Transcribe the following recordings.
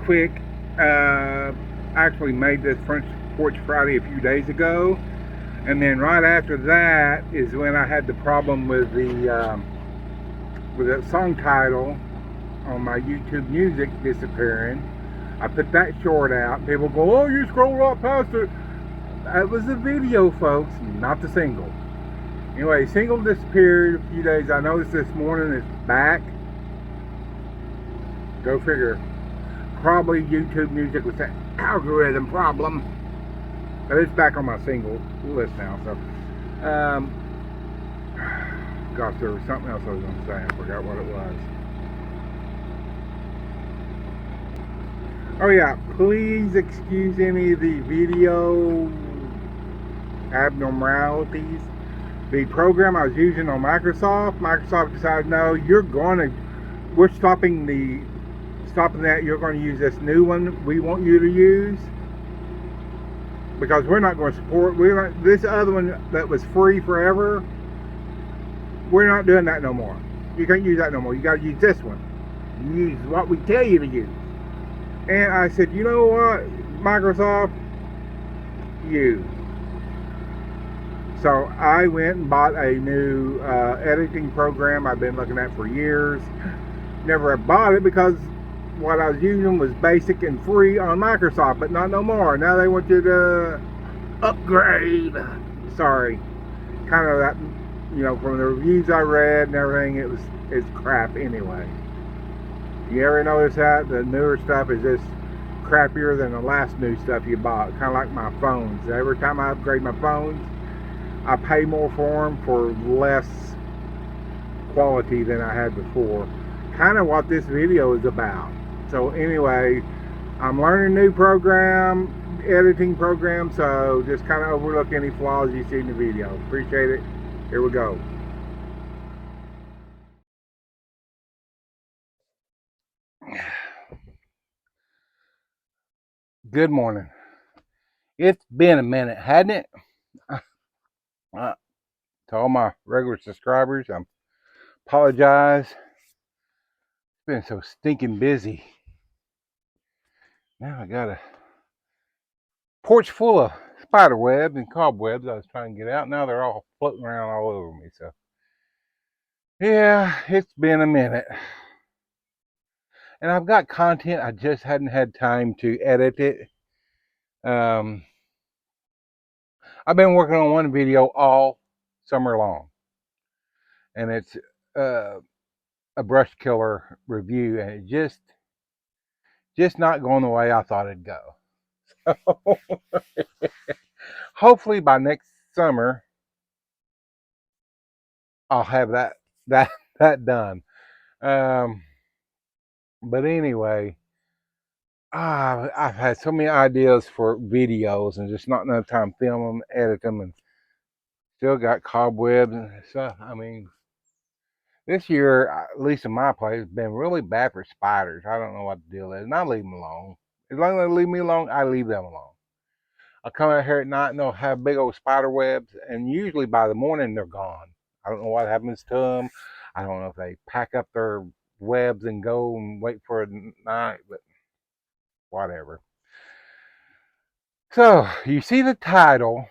quick. I actually made this Front Porch Friday a few days ago, and then right after that is when I had the problem with the song title on my YouTube Music disappearing. I put that short out. People go, "Oh, you scrolled right past it." That was the video, folks, not the single. Anyway, single disappeared a few days. I noticed this morning it's back. Go figure. Probably YouTube Music was an algorithm problem, but it's back on my single list now. So, gosh, there was something else I was going to say. I forgot what it was. Oh yeah, please excuse any of the video abnormalities. The program I was using on Microsoft decided, no, we're stopping that. You're going to use this new one we want you to use, because we're not going to support. This other one that was free forever. We're not doing that no more. You can't use that no more. You got to use this one. Use what we tell you to use. And I said, you know what, Microsoft, you. So I went and bought a new editing program I've been looking at for years. Never have bought it because what I was using was basic and free on Microsoft, but not no more. Now they want you to upgrade. Sorry, kind of that. From the reviews I read and everything, it's crap anyway. You ever notice that the newer stuff is just crappier than the last new stuff you bought? Kind of like my phones. Every time I upgrade my phones, I pay more for them for less quality than I had before. Kind of what this video is about. So anyway, I'm learning a new editing program, so just kind of overlook any flaws you see in the video. Appreciate it. Here we go. Good morning. It's been a minute, hadn't it? To all my regular subscribers, I apologize. It's been so stinking busy. Now I got a porch full of spider webs and cobwebs I was trying to get out. Now they're all floating around all over me. So, yeah, it's been a minute. And I've got content, I just hadn't had time to edit it. I've been working on one video all summer long, and it's a brush killer review, and it just not going the way I thought it'd go. So hopefully by next summer I'll have that done. But anyway, I've had so many ideas for videos and just not enough time to film them, edit them, and still got cobwebs and stuff. I mean, this year, at least in my place, has been really bad for spiders. I don't know what the deal is, and I leave them alone. As long as they leave me alone, I leave them alone. I come out here at night and they'll have big old spider webs, and usually by the morning they're gone. I don't know what happens to them. I don't know if they pack up their webs and go and wait for a night, but whatever. So, you see the title.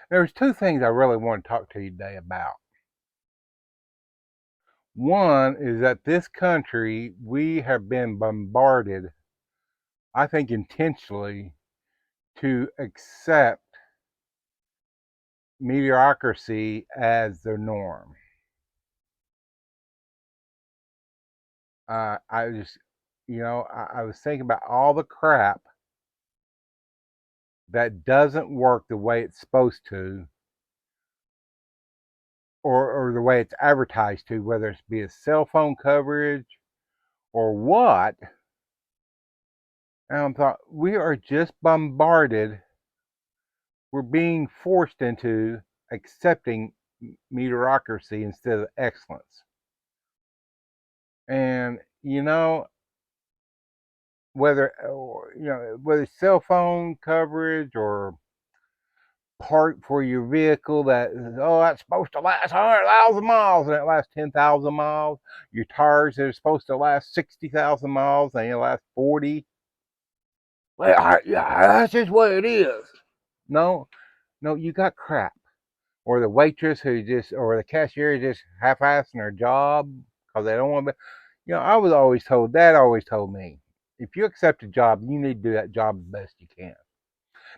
There's two things I really want to talk to you today about. One is that this country, we have been bombarded, I think intentionally, to accept mediocrity as the norm. I just, I was thinking about all the crap that doesn't work the way it's supposed to, or the way it's advertised to, whether it's be a cell phone coverage or what. And I thought, we are just bombarded. We're being forced into accepting mediocrity instead of excellence. And whether it's cell phone coverage or part for your vehicle that, oh, that's supposed to last 100,000 miles and it lasts 10,000 miles. Your tires are supposed to last 60,000 miles and it lasts 40. Well, yeah, that's just what it is. No, no, you got crap. Or the waitress who just, or the cashier just half-assing their job because they don't want to be. I was always told, Dad always told me, if you accept a job, you need to do that job the best you can.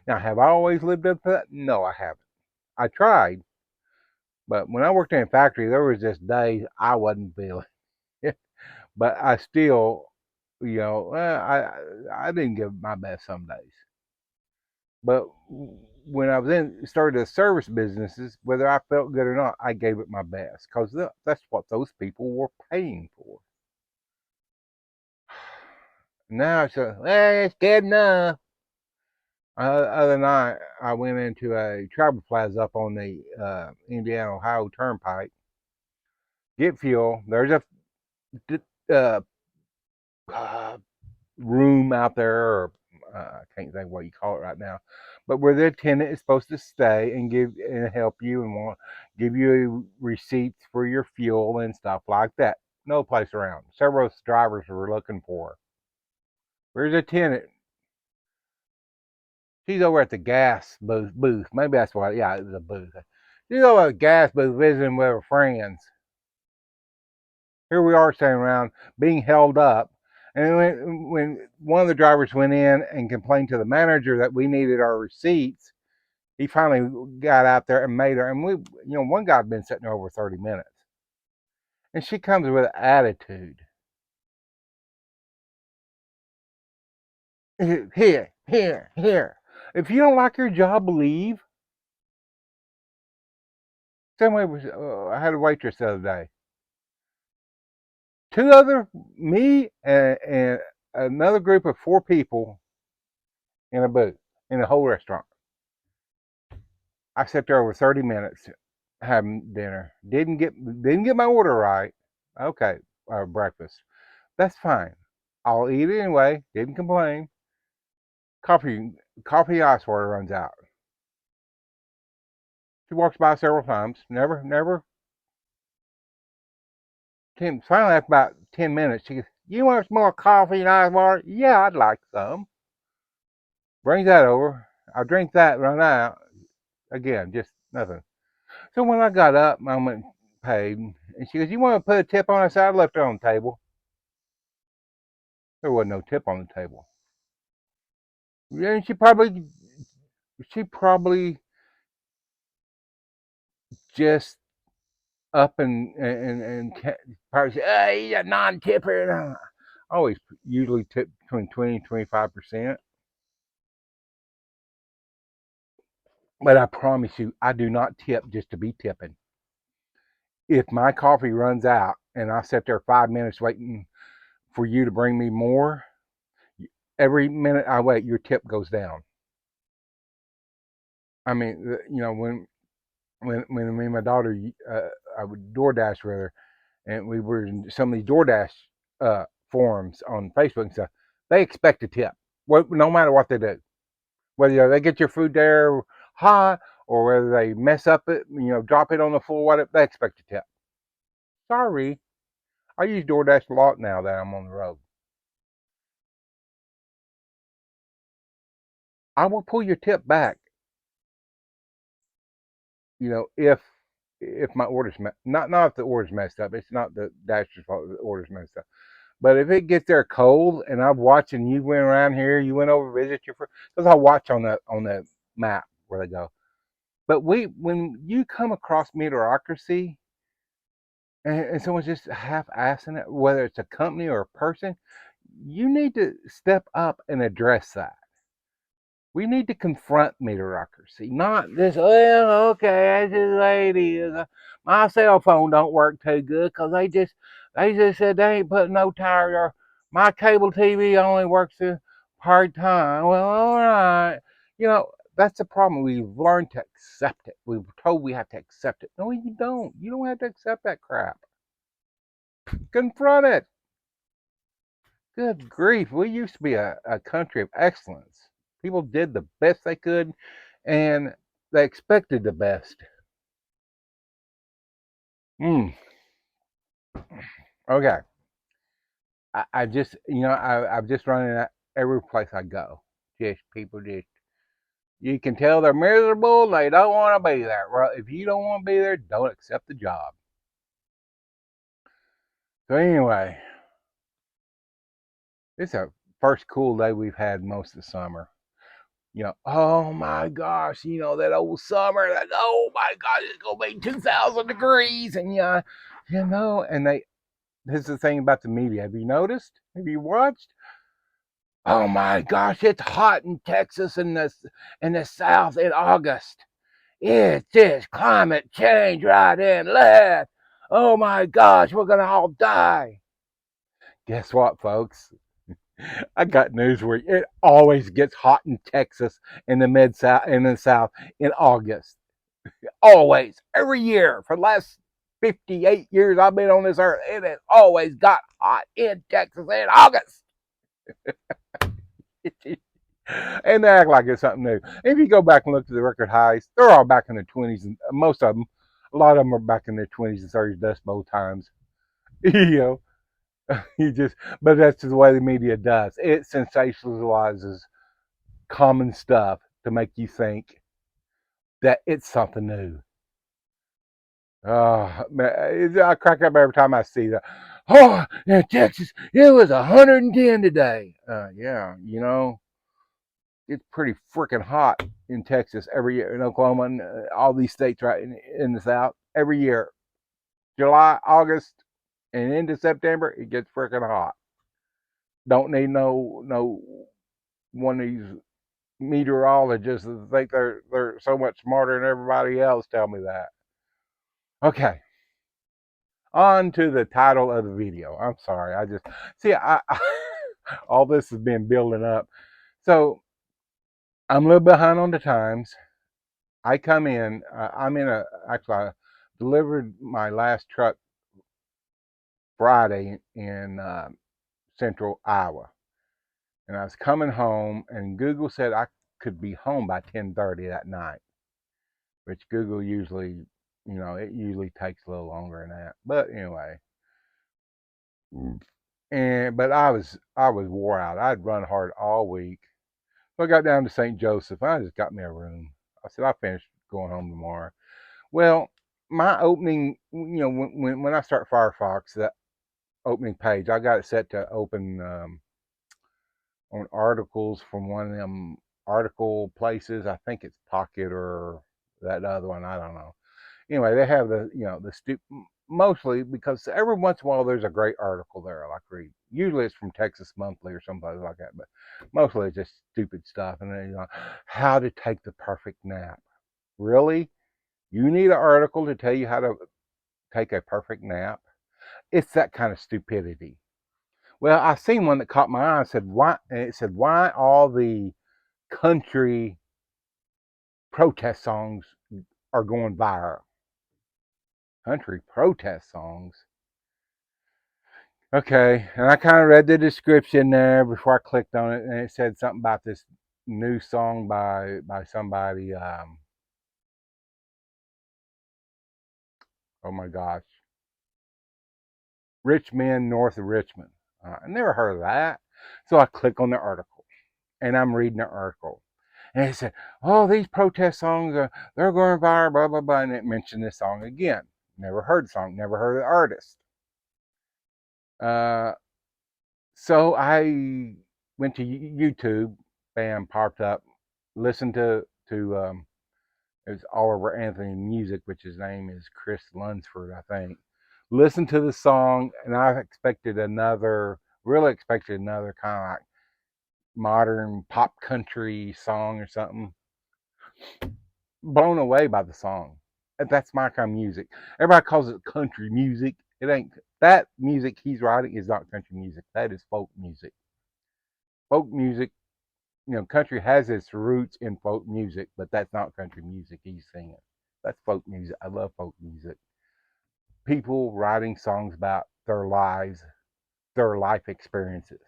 Now, have I always lived up to that? No, I haven't. I tried, but when I worked in a factory, there was just days I wasn't feeling it. But I still, I didn't give my best some days. But when I was started the service businesses, whether I felt good or not, I gave it my best because that's what those people were paying for. Now it's good enough. Other night, I went into a travel plaza up on the Indiana Ohio Turnpike. Get fuel. There's a uh, uh, room out there, or I can't think what you call it right now, but where the attendant is supposed to stay and give and help you and give you receipts for your fuel and stuff like that. No place around. Several drivers were looking for her. Where's the attendant? She's over at the gas booth. Maybe that's why. Yeah, it was a booth. She's over at the gas booth visiting with her friends. Here we are standing around being held up. And when one of the drivers went in and complained to the manager that we needed our receipts, he finally got out there and made her. And one guy had been sitting there over 30 minutes. And she comes with attitude. Here, here, here. If you don't like your job, leave. Same way I had a waitress the other day. Me and another group of 4 people in a booth in the whole restaurant. I sat there over 30 minutes having dinner. Didn't get my order right. Okay, breakfast. That's fine. I'll eat it anyway. Didn't complain. Coffee ice water runs out. She walks by several times. Never. Finally, after about 10 minutes, she goes, "You want some more coffee and ice water?" "Yeah, I'd like some." Brings that over. I drink that, run out. Again, just nothing. So when I got up, I went and paid, and she goes, "You want to put a tip on?" I said, "I left it on the table." There wasn't no tip on the table. And she probably just up and probably said, "Hey, he's a non-tipper." I always usually tip between 20 and 25%. But I promise you, I do not tip just to be tipping. If my coffee runs out and I sit there 5 minutes waiting for you to bring me more, every minute I wait, your tip goes down. I mean, when me and my daughter, I would DoorDash with her, and we were in some of these DoorDash forums on Facebook and stuff. They expect a tip, no matter what they do. Whether they get your food there hot or whether they mess up it, drop it on the floor, whatever, they expect a tip. Sorry, I use DoorDash a lot now that I'm on the road. I will pull your tip back, if my order's not if the order's messed up. It's not the dasher's fault if the order's messed up. But if it gets there cold, and I'm watching you went around here, you went over to visit your friend, because I watch on the map where they go. But when you come across mediocrity, and someone's just half-assing it, whether it's a company or a person, you need to step up and address that. We need to confront mediocrity, not this. Well, okay, that's just the way it is. My cell phone don't work too good because they just said they ain't putting no tire. Or my cable TV only works part time. Well, all right, that's the problem. We've learned to accept it. We've told we have to accept it. No, you don't. You don't have to accept that crap. Confront it. Good grief, we used to be a country of excellence. People did the best they could, and they expected the best. Mm, okay. I just, I've just run into every place I go. Just people just, you can tell they're miserable. They don't want to be there. Well, if you don't want to be there, don't accept the job. So anyway, it's a first cool day we've had most of the summer. Oh my gosh, that old summer, oh my gosh, it's gonna be 2,000 degrees, and and this is the thing about the media. Have you noticed? Have you watched? Oh my gosh, it's hot in Texas in the South in August. It's just climate change right and left. Oh my gosh, we're gonna all die. Guess what, folks? I got news for you. It always gets hot in Texas in the mid south in the South in August. Always, every year for the last 58 years I've been on this earth, it has always got hot in Texas in August. And they act like it's something new. If you go back and look at the record highs, they're all back in the 20s, and most of them, a lot of them are back in their 20s and 30s Dust Bowl times. you you just, but that's just the way the media does. It sensationalizes common stuff to make you think that it's something new. Oh, man, I crack up every time I see that. Oh, in Texas, it was 110 today. Yeah, it's pretty freaking hot in Texas every year, in Oklahoma, and all these states right in the South. Every year, July, August, and into September, it gets freaking hot. Don't need no one of these meteorologists that think they're so much smarter than everybody else tell me that. Okay, on to the title of the video. I'm sorry, I just see all this has been building up. So I'm a little behind on the times. I come in. I'm in a actually. I delivered my last truck Friday in central Iowa, and I was coming home, and Google said I could be home by 10:30 that night, which Google usually, it usually takes a little longer than that. But anyway, but I was wore out. I'd run hard all week, so I got down to St. Joseph. I just got me a room. I said I finished going home tomorrow. Well, my opening, when I start Firefox, that opening page, I got it set to open on articles from one of them article places. I think it's Pocket or that other one. I don't know. Anyway, they have mostly because every once in a while there's a great article there I like to read. Usually it's from Texas Monthly or somebody like that, but mostly it's just stupid stuff. And then how to take the perfect nap. Really? You need an article to tell you how to take a perfect nap? It's that kind of stupidity. Well, I seen one that caught my eye and said, why? And it said, why all the country protest songs are going viral? Country protest songs. Okay, and I kind of read the description there before I clicked on it, and it said something about this new song by somebody. Oh my gosh, Men North of Richmond. I never heard of that, so I click on the article, and I'm reading the article, and it said, "Oh, these protest songs they're going viral, blah blah blah," and it mentioned this song again. Never heard the song, never heard of the artist. Uh, so I went to YouTube, bam, popped up, listened to it's Oliver Anthony Music, which his name is Chris Lunsford, I think. Listened to the song, and really expected another kind of like modern pop country song or something. Blown away by the song. That's my kind of music. Everybody calls it country music. It ain't. That music he's writing is not country music. That is folk music. Folk music, country has its roots in folk music, but that's not country music he's singing. That's folk music. I love folk music. People writing songs about their lives, their life experiences.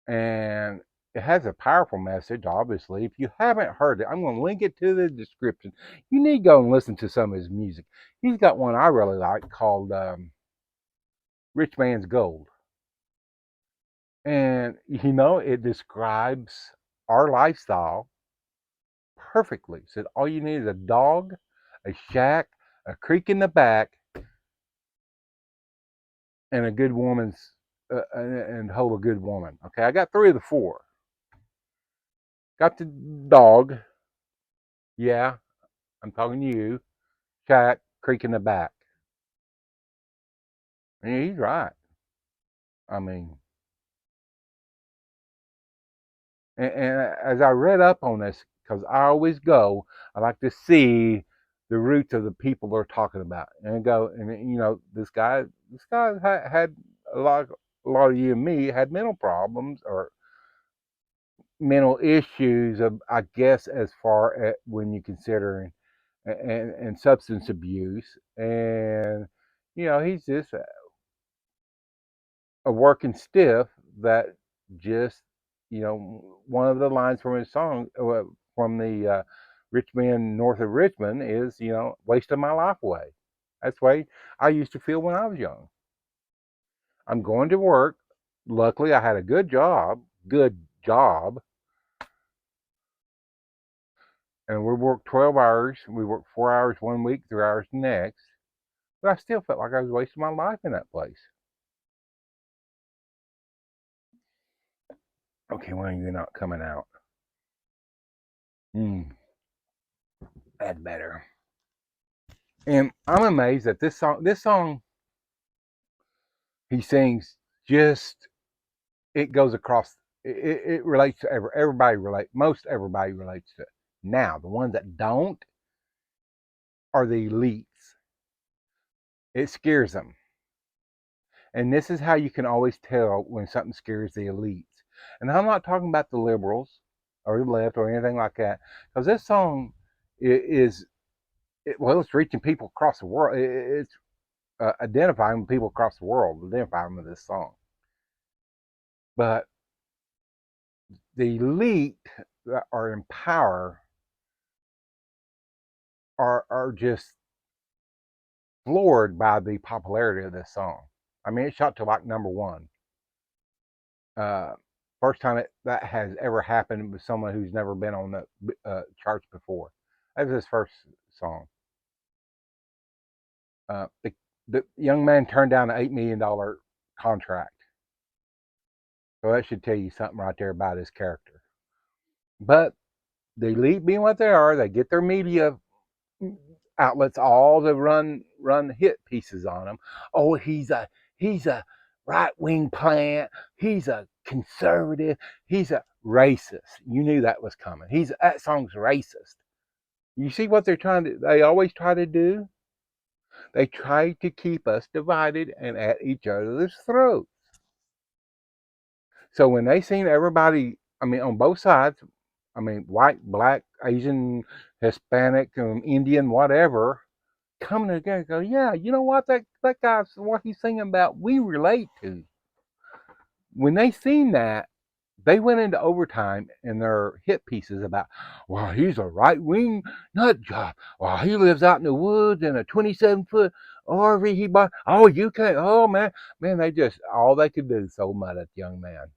And It has a powerful message, obviously. If you haven't heard it, I'm going to link it to the description. You need to go and listen to some of his music. He's got one I really like called Rich Man's Gold. And, it describes our lifestyle perfectly. It said all you need is a dog, a shack, a creek in the back, and a good woman's, and hold a good woman. Okay, I got 3 of the 4. Got the dog. Yeah, I'm talking to you. Shack, creek in the back. And he's right. I mean, and as I read up on this, because I always go, I like to see the roots of the people they're talking about, and go, and this guy had a lot of you and me had mental problems or mental issues of, I guess, as far as when you consider and substance abuse, and he's just a working stiff that just one of the lines from his song from the Rich Men North of Richmond is wasting my life away. That's the way I used to feel when I was young. I'm going to work. Luckily I had a good job, and we worked 12 hours. We worked 4 hours one week, 3 hours the next, but I still felt like I was wasting my life in that place. Okay, when are you not coming out? That's better. And I'm amazed that this song he sings, just it goes across. It relates to everybody. Most everybody relates to it. Now, the ones that don't are the elites. It scares them, and this is how you can always tell when something scares the elites. And I'm not talking about the liberals or the left or anything like that, because this song is well, it's reaching people across the world. It's identifying people across the world, identifying with this song. But the elite that are in power are just floored by the popularity of this song. I mean, it shot to like number one. Uh, First time that has ever happened with someone who's never been on the charts before. That was his first song. The young man turned down an $8 million contract, so that should tell you something right there about his character. But the elite, being what they are, they get their media outlets all to run hit pieces on him. Oh, he's a right wing plant. He's a conservative. He's a racist. You knew that was coming. That song's racist. You see what they always try to do? They try to keep us divided and at each other's throats. So when they seen everybody, I mean, on both sides, I mean, white, black, Asian, Hispanic, Indian, whatever, coming together and go, yeah, you know what, that guy's what he's singing about, we relate to. When they seen that, they went into overtime in their hit pieces about, well, he's a right wing nut job. Well, he lives out in the woods in a 27-foot RV he bought. Oh, you can't. Oh, man, they just all they could do so much at the young man.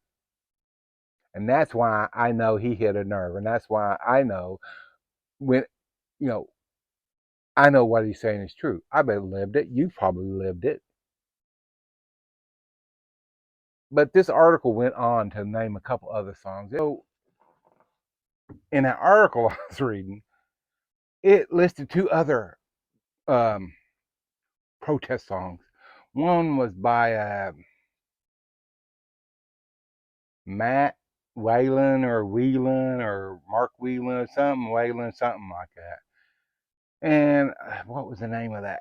And that's why I know he hit a nerve, and that's why I know when you know I know what he's saying is true. I've lived it. You've probably lived it. But this article went on to name a couple other songs. So in that article I was reading, it listed 2 other um, protest songs. One was by Matt Whalen or Mark Whelan or something, Whalen, something like that. And what was the name of that?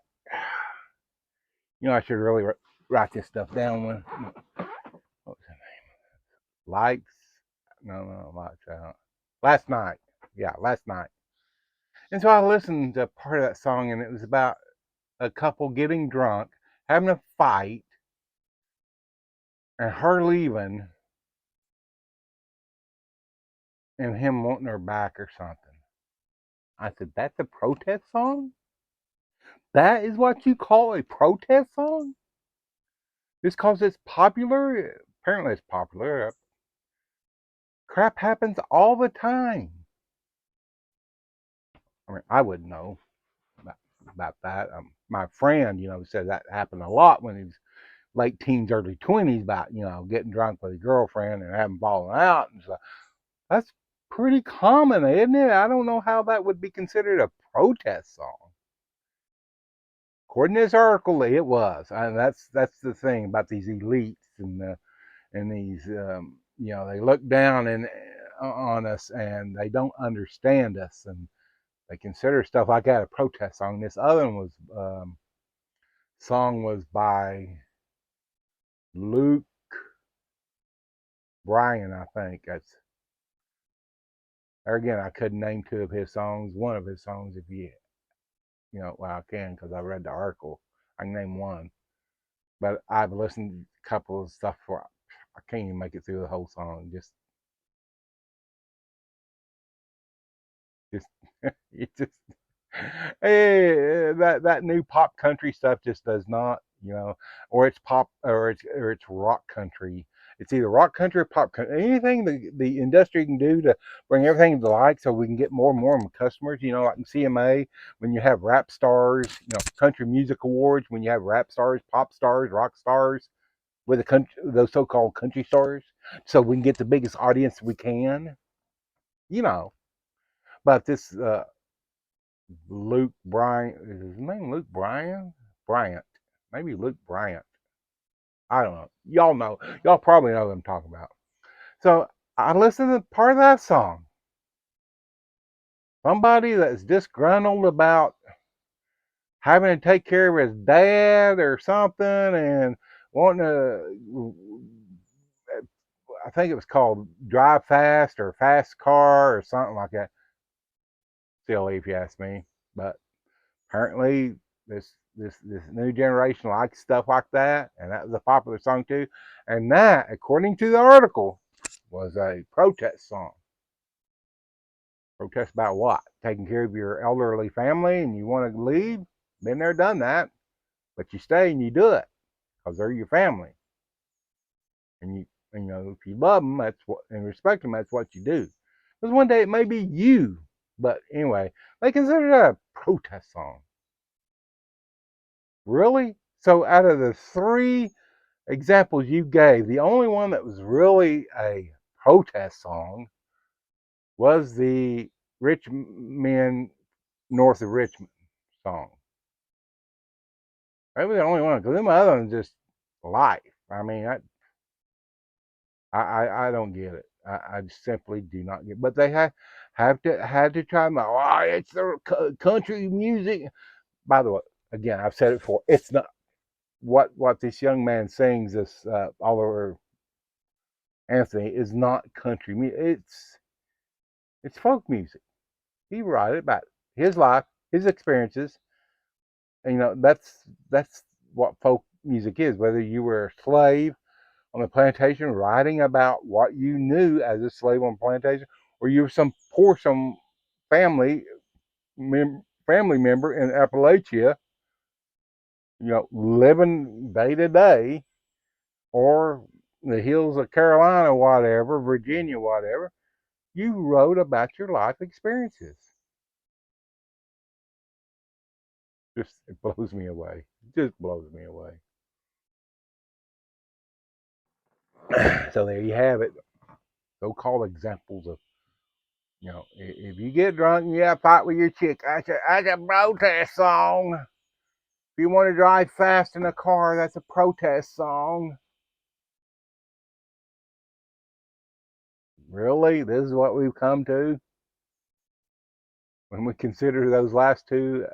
I should really write this stuff down. What was the name? Likes? No, likes. Last night. Yeah, last night. And so I listened to part of that song, and it was about a couple getting drunk, having a fight, and her leaving, and him wanting her back or something. I said, that's a protest song? That is what you call a protest song? Just because it's popular? Apparently it's popular. Crap happens all the time. I mean, I wouldn't know about that. My friend, said that happened a lot when he was late teens, early 20s, about, getting drunk with his girlfriend and having fallen out. And so that's pretty common, isn't it? I don't know how that would be considered a protest song. According to this article, it was, and that's the thing about these elites and these, they look down on us and they don't understand us, and they consider stuff like that a protest song. This other one was song was by Luke Bryan, I think. That's there again. I couldn't name two of his songs. One of his songs, if well, I can because I read the article. I can name one, but I've listened to a couple of stuff for. I can't even make it through the whole song. Just it just that new pop country stuff just does not, or it's pop or it's rock country. It's either rock country or pop country. Anything the industry can do to bring everything to light so we can get more and more customers. Like in CMA, when you have rap stars, country music awards, when you have rap stars, pop stars, rock stars, with the country, those so-called country stars, so we can get the biggest audience we can. You know, but this Luke Bryant. Is his name Luke Bryan? Bryant. Maybe Luke Bryant. I don't know. Y'all know. Y'all probably know what I'm talking about. So I listened to part of that song. Somebody that's disgruntled about having to take care of his dad or something and wanting to, I think it was called Drive Fast or Fast Car or something like that. Silly if you ask me. But apparently this new generation likes stuff like that, and that was a popular song too. And that, according to the article, was a protest song. Protest about what? Taking care of your elderly family, and you want to leave? Been there, done that. But you stay and you do it because they're your family, and if you love them, that's what, and respect them, that's what you do. Because one day it may be you, but anyway, they consider that a protest song. Really? So out of the three examples you gave, the only one that was really a protest song was the Rich Men North of Richmond song. That was the only one, because them other ones just life. I mean, I don't get it. I simply do not get it. But they had to try my, it's the country music. By the way, again, I've said it before, it's not what this young man sings, this Oliver Anthony, is not country music. It's folk music. He wrote it about his life, his experiences, and that's what folk music is. Whether you were a slave on a plantation writing about what you knew as a slave on a plantation, or you were some family family member in Appalachia, living day to day, or the hills of Carolina, whatever, Virginia, whatever, you wrote about your life experiences. Just it blows me away. It just blows me away. So there you have it. So-called examples of, if you get drunk and you have a fight with your chick, that's a protest song. If you want to drive fast in a car, that's a protest song. Really? This is what we've come to when we consider those last two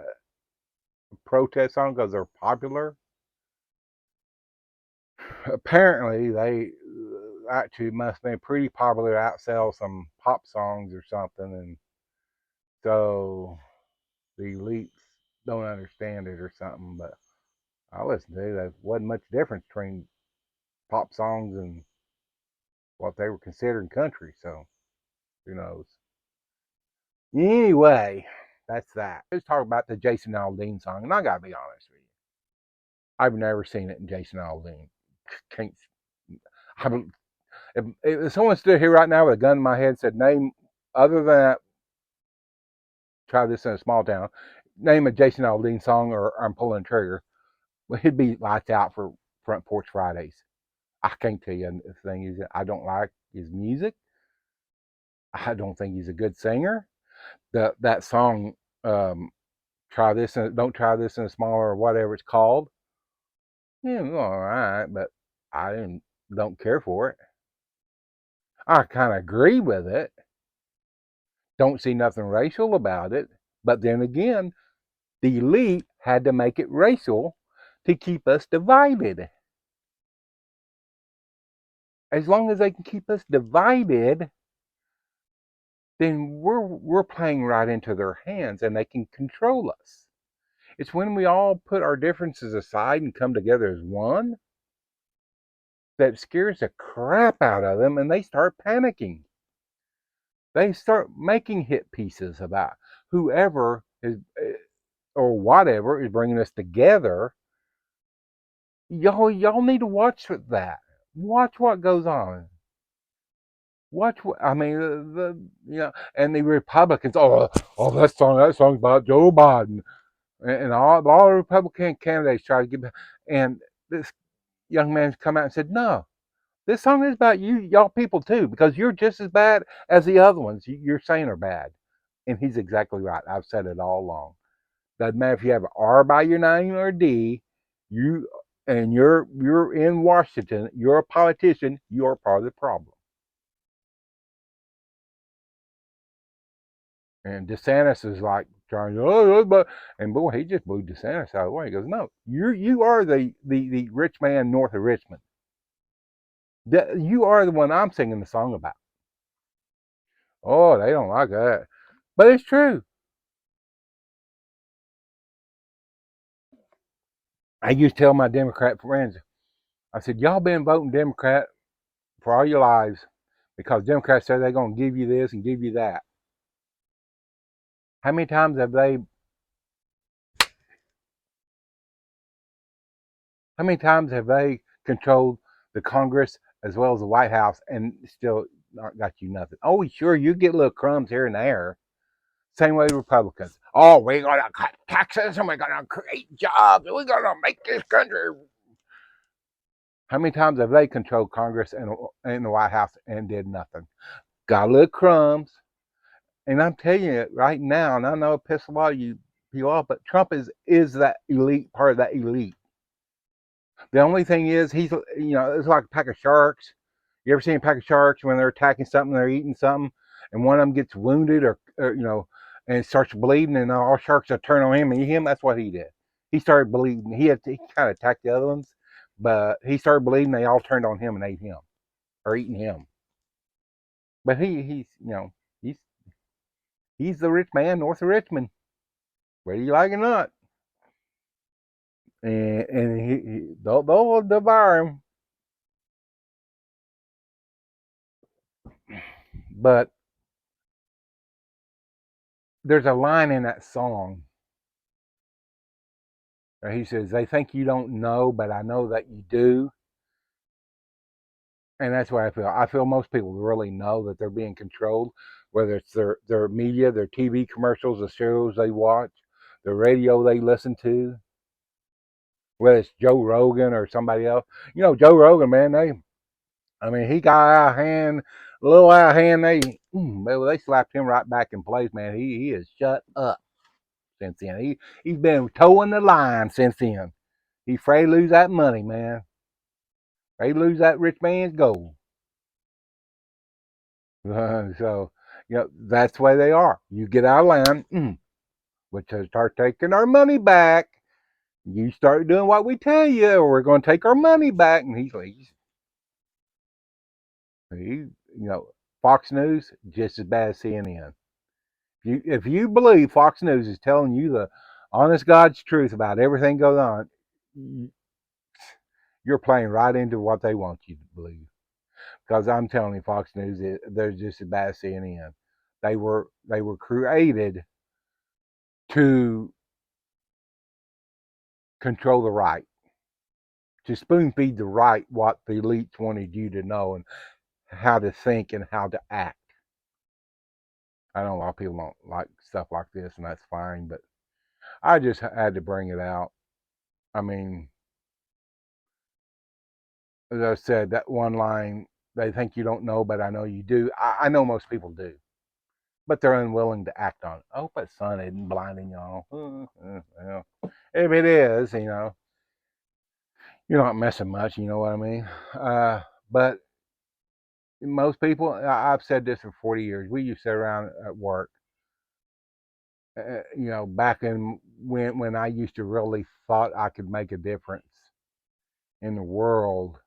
protest songs because they're popular? Apparently, they actually must have been pretty popular to outsell some pop songs or something, and so the elites don't understand it or something. But I listen to it. There wasn't much difference between pop songs and what they were considering country. So Who knows? Anyway, that's that. Let's talk about the Jason Aldean song, and I gotta be honest with you, I've never seen it in Jason Aldean. Can't. I, if someone stood here right now with a gun in my head and said, "Name other than that, try this in a small town, name a Jason Aldean song," or I'm pulling the trigger, well, he'd be lights out for Front Porch Fridays. I can't tell you the thing is, I don't like his music. I don't think he's a good singer. That song, um, try this and don't try this in a smaller or whatever it's called. Yeah, it was all right, but I don't care for it. I kind of agree with it. Don't see nothing racial about it. But then again, the elite had to make it racial to keep us divided. As long as they can keep us divided, then we're playing right into their hands and they can control us. It's when we all put our differences aside and come together as one that scares the crap out of them and they start panicking. They start making hit pieces about whoever is or whatever is bringing us together. Y'all need to watch that. Watch what goes on. Watch what I mean. And the Republicans. Oh, that song's about Joe Biden, and all the Republican candidates try to get. And this young man's come out and said, "No, this song is about y'all people too, because you're just as bad as the other ones you're saying are bad." And he's exactly right. I've said it all along. Doesn't matter if you have an R by your name or a D, you and you're in Washington, you're a politician, you're part of the problem. And DeSantis is like trying to, but and boy, he just blew DeSantis out of the way. He goes, "No, you are the rich man north of Richmond. You are the one I'm singing the song about." Oh, they don't like that. But it's true. I used to tell my Democrat friends, I said, "Y'all been voting Democrat for all your lives because Democrats say they're going to give you this and give you that. How many times have they how many times have they controlled the Congress as well as the White House and still not got you nothing? Oh, sure, you get little crumbs here and there. Same way with Republicans. Oh, we're going to cut taxes and we're going to create jobs and we're going to make this country. How many times have they controlled Congress and the White House and did nothing? Got little crumbs. And I'm telling you right now, and I know it pisses a lot of you people off, but Trump is that elite, part of that elite. The only thing is, it's like a pack of sharks. You ever seen a pack of sharks when they're attacking something, they're eating something, and one of them gets wounded or and starts bleeding, and all sharks will turn on him and eat him? That's what he did. He started bleeding. He kind of attacked the other ones, but he started bleeding. They all turned on him and ate him or eating him. But he's he's the rich man north of Richmond, whether you like it or not. And they'll devour him. But there's a line in that song where he says, "They think you don't know, but I know that you do." And that's what I feel. I feel most people really know that they're being controlled, whether it's their media, their TV commercials, the shows they watch, the radio they listen to, whether it's Joe Rogan or somebody else. Joe Rogan, man, he got out of hand, a little out of hand. They slapped him right back in place, man. He has shut up since then. He's been towing the line since then. He's afraid to lose that money, man. Afraid to lose that rich man's gold. So, that's the way they are. You get out of line, which is start taking our money back. You start doing what we tell you, or we're going to take our money back. And Fox News just as bad as CNN. If you believe Fox News is telling you the honest God's truth about everything going on, you're playing right into what they want you to believe. Because I'm telling you, Fox News, they're just as bad as CNN. They were created to control the right, to spoon feed the right what the elites wanted you to know and how to think and how to act. I know a lot of people don't like stuff like this, and that's fine, but I just had to bring it out. I mean, as I said, that one line, they think you don't know, but I know you do. I know most people do, but they're unwilling to act on it. I hope that sun isn't blinding y'all. Well, if it is, you're not missing much, you know what I mean? But most people, I've said this for 40 years, we used to sit around at work, back in when I used to really thought I could make a difference in the world.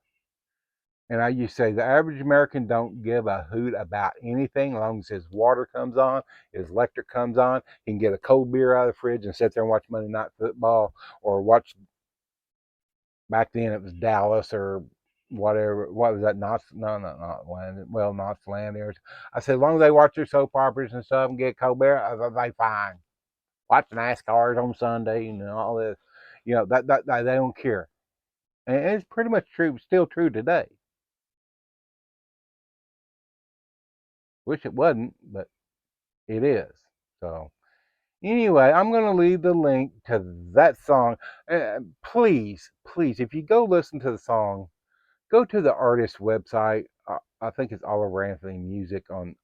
And I used to say the average American don't give a hoot about anything as long as his water comes on, his electric comes on, he can get a cold beer out of the fridge and sit there and watch Monday Night Football or watch, back then it was Dallas or whatever. What was that? Not Land. Well, not Landers. I said, as long as they watch their soap operas and stuff and get cold beer, they fine. Watch NASCARs on Sunday and all this. That they don't care. And it's pretty much true, still true today. Wish it wasn't, but it is. So anyway, I'm going to leave the link to that song. Please, please, if you go listen to the song, go to the artist's website. I think it's Oliver Anthony Music on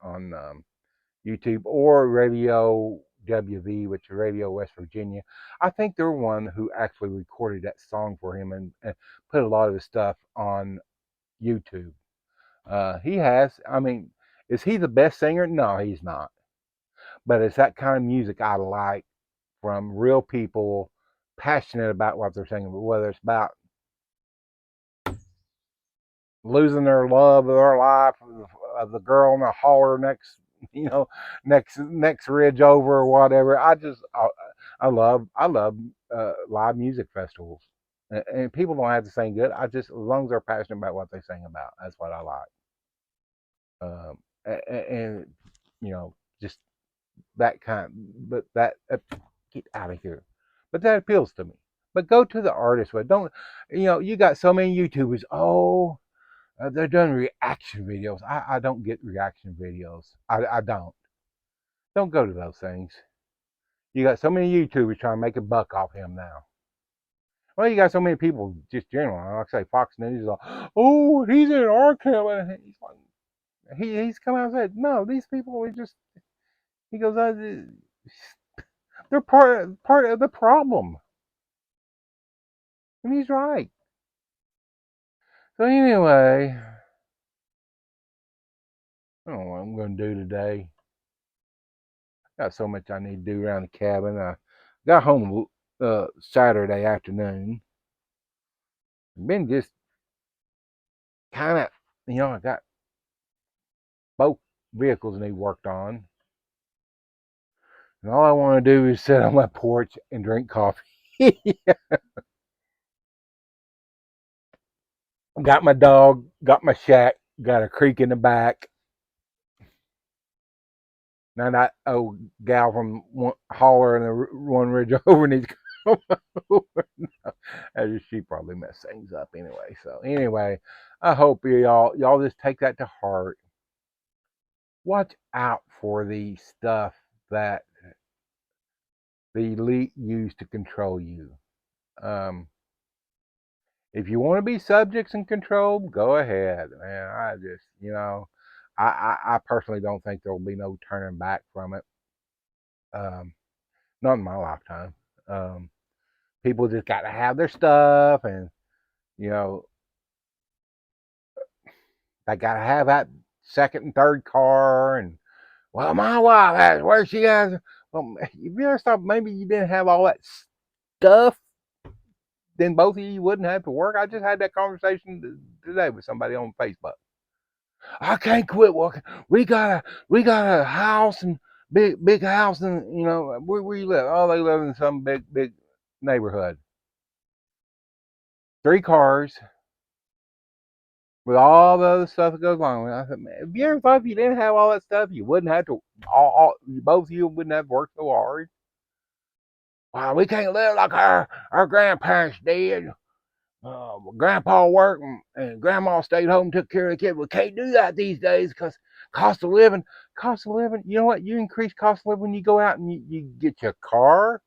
YouTube, or Radio WV, which is Radio West Virginia. I think they're one who actually recorded that song for him and put a lot of the stuff on YouTube. He has. I mean, is he the best singer? No, he's not. But it's that kind of music I like, from real people passionate about what they're singing, whether it's about losing their love of their life, of the girl in the holler next, next ridge over or whatever. I love live music festivals, and people don't have to sing good. I just, as long as they're passionate about what they sing about, that's what I like. And just that kind. But that get out of here. But that appeals to me. But go to the artist. But don't, you got so many YouTubers. Oh, they're doing reaction videos. I don't get reaction videos. I don't. Don't go to those things. You got so many YouTubers trying to make a buck off him now. Well, you got so many people just generally, like I say, Fox News is like, oh, he's in our camp. And he's come out and said, no, these people are just, he goes, they're part of the problem. And he's right. So anyway, I don't know what I'm going to do today. Got so much I need to do around the cabin. I got home Saturday afternoon. Been just kind of, I got both vehicles need worked on. And all I want to do is sit on my porch and drink coffee. Got my dog, got my shack, got a creek in the back. Now that old gal from Holler and the one ridge over needs to come over. No, she probably messed things up anyway. So anyway, I hope y'all just take that to heart. Watch out for the stuff that the elite use to control you. If you want to be subjects and controlled, go ahead, man. I just, I personally don't think there will be no turning back from it. Not in my lifetime. Um, People just got to have their stuff, and you know they got to have that second and third car. And well, my wife has, where she has. Well, if you ever thought maybe you didn't have all that stuff, then both of you wouldn't have to work. I just had that conversation today with somebody on Facebook. I can't quit working. We got a house, and big house, and where you live? Oh, they live in some big neighborhood. 3 cars, with all the other stuff that goes along with it. I said, man, have you ever thought if you didn't have all that stuff, you wouldn't have to, both of you wouldn't have to work so hard? Wow, we can't live like our grandparents did. Grandpa worked and grandma stayed home and took care of the kid. We can't do that these days because cost of living, you know what? You increase cost of living when you go out and you get your car.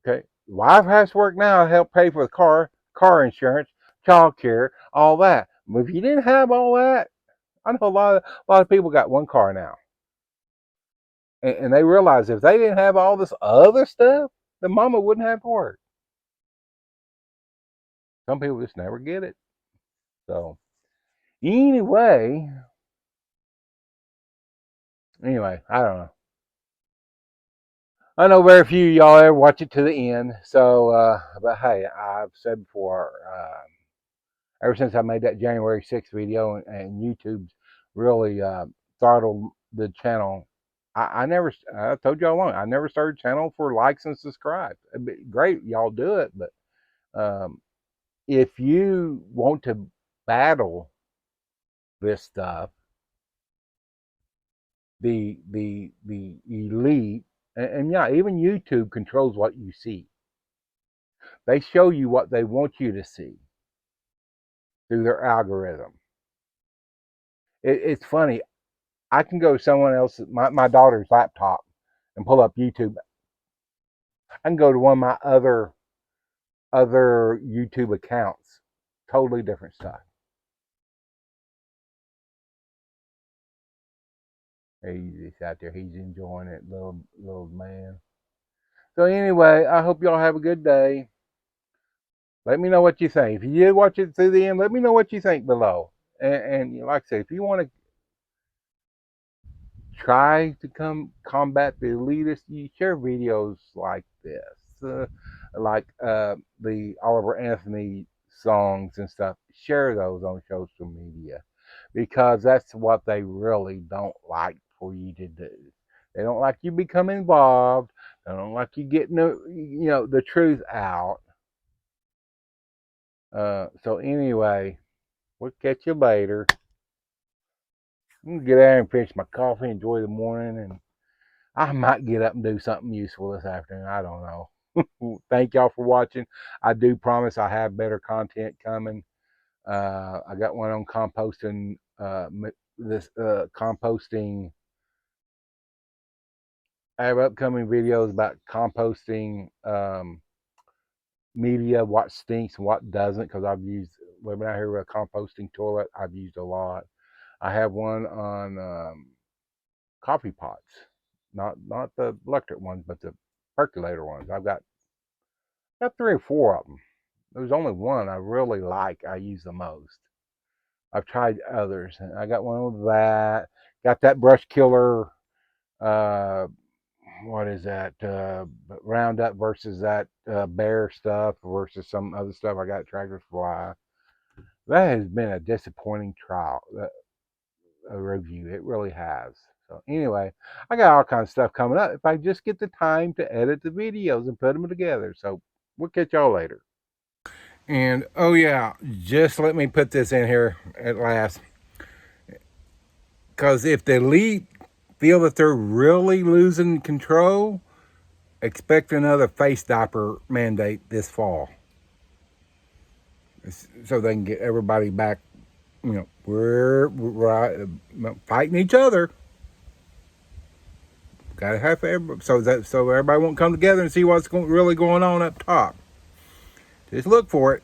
Okay. Wife has to work now to help pay for the car insurance, child care, all that. But if you didn't have all that, I know a lot of people got one car now. And they realize if they didn't have all this other stuff, the mama wouldn't have to work. Some people just never get it. So anyway, I don't know. I know very few of y'all ever watch it to the end. So, but hey, I've said before, ever since I made that January 6th video and YouTube's really throttled the channel, I told y'all long, I never started a channel for likes and subscribes. It'd be great, y'all do it, but if you want to battle this stuff, the elite, and yeah, even YouTube controls what you see. They show you what they want you to see through their algorithm. It's funny. I can go to someone else's, my daughter's laptop and pull up YouTube. I can go to one of my other YouTube accounts. Totally different stuff. He's out there. He's enjoying it, little man. So anyway, I hope y'all have a good day. Let me know what you think. If you did watch it through the end, let me know what you think below. And like I said, if you want to try to combat the elitists, you share videos like this, the Oliver Anthony songs and stuff. Share those on social media because that's what they really don't like for you to do. They don't like you become involved. They don't like you getting the truth out. So anyway, we'll catch you later. I'm gonna get out and finish my coffee, enjoy the morning, and I might get up and do something useful this afternoon. I don't know. Thank y'all for watching. I do promise I have better content coming. I got one on composting. Composting. I have upcoming videos about composting media, what stinks and what doesn't, because I've used, when I hear a composting toilet, I've used a lot. I have one on coffee pots, not the electric ones, but the percolator ones. I've got 3 or 4 of them. There's only one I really like. I use the most. I've tried others. I got one with that. Got that brush killer. What is that? Roundup versus that bear stuff versus some other stuff. I got Tractor Supply. That has been a disappointing trial. A review. It really has. So anyway, I got all kinds of stuff coming up if I just get the time to edit the videos and put them together. So we'll catch y'all later. And oh yeah, just let me put this in here at last. Because if the elite feel that they're really losing control, expect another face diaper mandate this fall. So they can get everybody back. We're fighting each other. Got to have everybody, so everybody won't come together and see what's really going on up top. Just look for it.